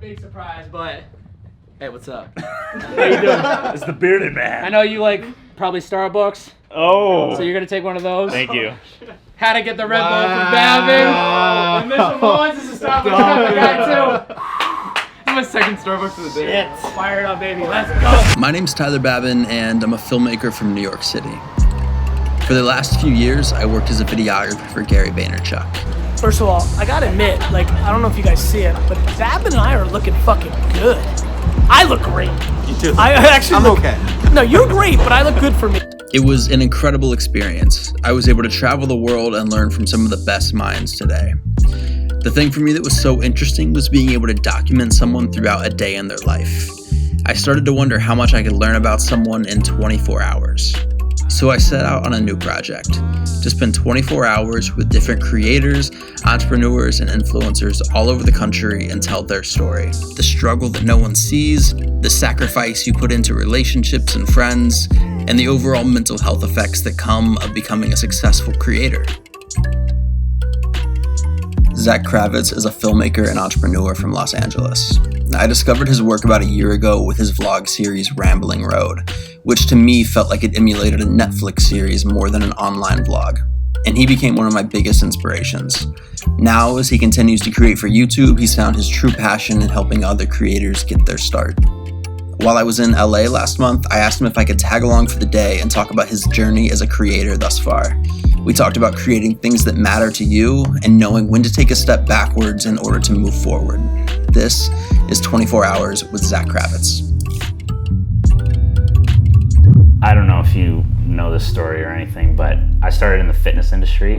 big surprise, but hey, what's up? How you doing? It's the bearded man. I know you like probably Starbucks. Oh. So you're gonna take one of those. Thank you. Had to get the Red Bull from Babin. The Mission Lawrence is a Starbucks type of guy too. This is my second Starbucks of the day. Fired up, baby. Let's go. My name's Tyler Babin, and I'm a filmmaker from New York City. For the last few years, I worked as a videographer for Gary Vaynerchuk. First of all, I gotta admit, like, I don't know if you guys see it, but Babin and I are looking fucking good. I look great. You too. I'm okay. No, you're great, but I look good for me. It was an incredible experience. I was able to travel the world and learn from some of the best minds today. The thing for me that was so interesting was being able to document someone throughout a day in their life. I started to wonder how much I could learn about someone in 24 hours. So I set out on a new project, to spend 24 hours with different creators, entrepreneurs, and influencers all over the country and tell their story. The struggle that no one sees, the sacrifice you put into relationships and friends, and the overall mental health effects that come of becoming a successful creator. ZACK KRAVITS is a filmmaker and entrepreneur from Los Angeles. I discovered his work about a year ago with his vlog series Rambling Road, which to me felt like it emulated a Netflix series more than an online vlog. And he became one of my biggest inspirations. Now, as he continues to create for YouTube, he's found his true passion in helping other creators get their start. While I was in LA last month, I asked him if I could tag along for the day and talk about his journey as a creator thus far. We talked about creating things that matter to you and knowing when to take a step backwards in order to move forward. This is 24 Hours with ZACK KRAVITS. I don't know if you know this story or anything, but I started in the fitness industry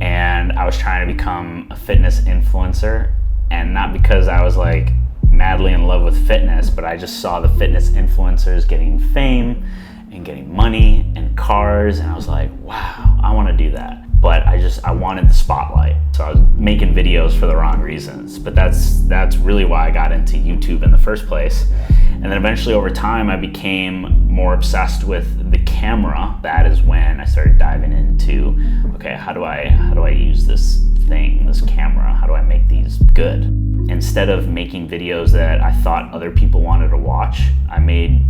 and I was trying to become a fitness influencer, and not because I was like madly in love with fitness, but I just saw the fitness influencers getting fame and getting money and cars, and I was like, wow, I want to do that. But I wanted the spotlight. So I was making videos for the wrong reasons. But that's really why I got into YouTube in the first place. And then eventually over time, I became more obsessed with the camera. That is when I started diving into, okay, how do I use this thing, this camera? How do I make these good? Instead of making videos that I thought other people wanted to watch, I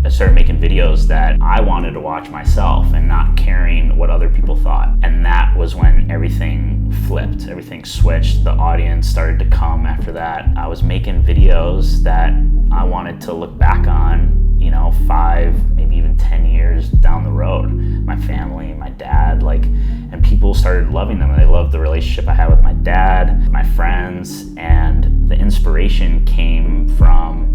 started making videos that I wanted to watch myself and not caring what other people thought. And that was when everything flipped, everything switched. The audience started to come after that. I was making videos that I wanted to look back on, 5, maybe even 10 years down the road. My family, my dad, and people started loving them. They loved the relationship I had with my dad, my friends, and the inspiration came from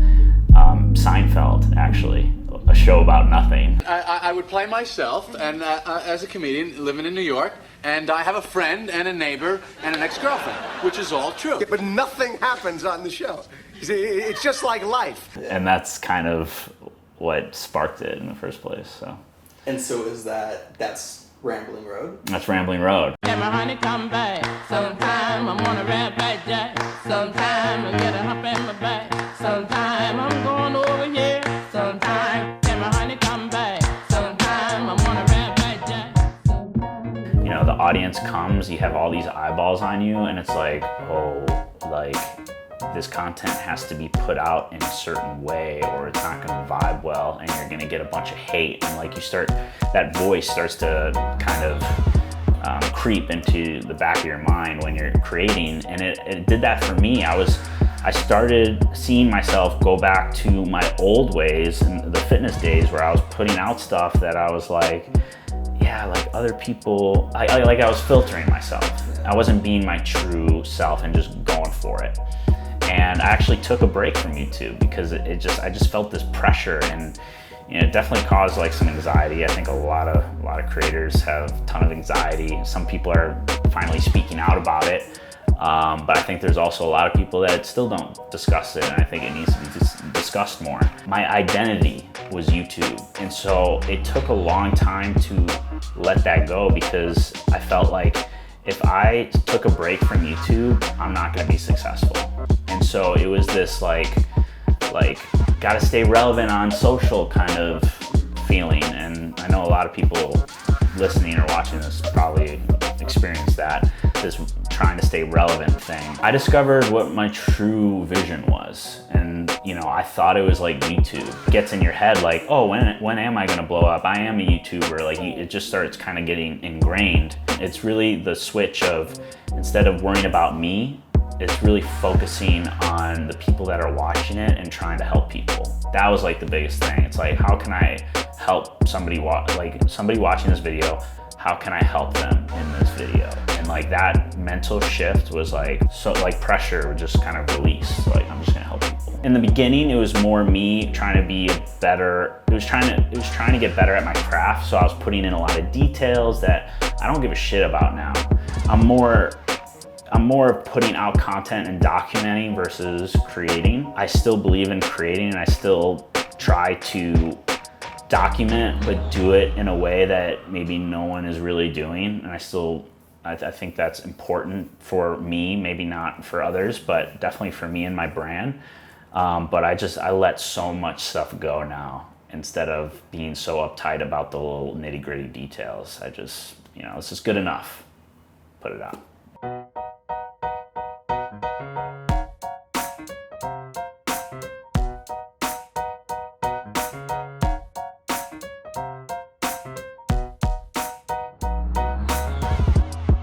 Seinfeld, actually, a show about nothing. I would play myself, and as a comedian living in New York, and I have a friend and a neighbor and an ex-girlfriend, which is all true. Yeah, but nothing happens on the show. It's just like life. And that's kind of what sparked it in the first place. So. And so that's Rambling Road? That's Rambling Road. Can my honey come back? Sometime I'm on a red back jack. Sometime I get a hump in my back. Sometime I'm going over here. Sometime can my honey come back? Sometime I'm on a red back jack. The audience comes, you have all these eyeballs on you, and it's like, this content has to be put out in a certain way or it's not going to vibe well, and you're going to get a bunch of hate. And that voice starts to kind of creep into the back of your mind when you're creating. And it did that for me. I started seeing myself go back to my old ways and the fitness days where I was putting out stuff that I was like, yeah, like other people, I was filtering myself. I wasn't being my true self and just going for it. And I actually took a break from YouTube because I just felt this pressure, and it definitely caused some anxiety. I think a lot of creators have a ton of anxiety. Some people are finally speaking out about it, but I think there's also a lot of people that still don't discuss it, and I think it needs to be discussed more. My identity was YouTube, and so it took a long time to let that go because I felt like if I took a break from YouTube, I'm not going to be successful. And so it was this gotta stay relevant on social kind of feeling. And I know a lot of people listening or watching this probably experience that. this trying to stay relevant thing. I discovered what my true vision was. And, you know, I thought it was like YouTube. It gets in your head like, oh, when am I gonna blow up? I am a YouTuber. Like, it just starts kind of getting ingrained. It's really the switch of, instead of worrying about me, it's really focusing on the people that are watching it and trying to help people. That was like the biggest thing. It's like, how can I help somebody watching this video? How can I help them in this video? And like that mental shift was like, so like pressure just kind of released. Like, I'm just gonna help people. In the beginning, it was more me trying to be better. It was trying to get better at my craft. So I was putting in a lot of details that I don't give a shit about now. I'm more putting out content and documenting versus creating. I still believe in creating, and I still try to document, but do it in a way that maybe no one is really doing. And I think that's important for me, maybe not for others, but definitely for me and my brand. But I let so much stuff go now, instead of being so uptight about the little nitty gritty details. I just, you know, this is good enough. Put it out.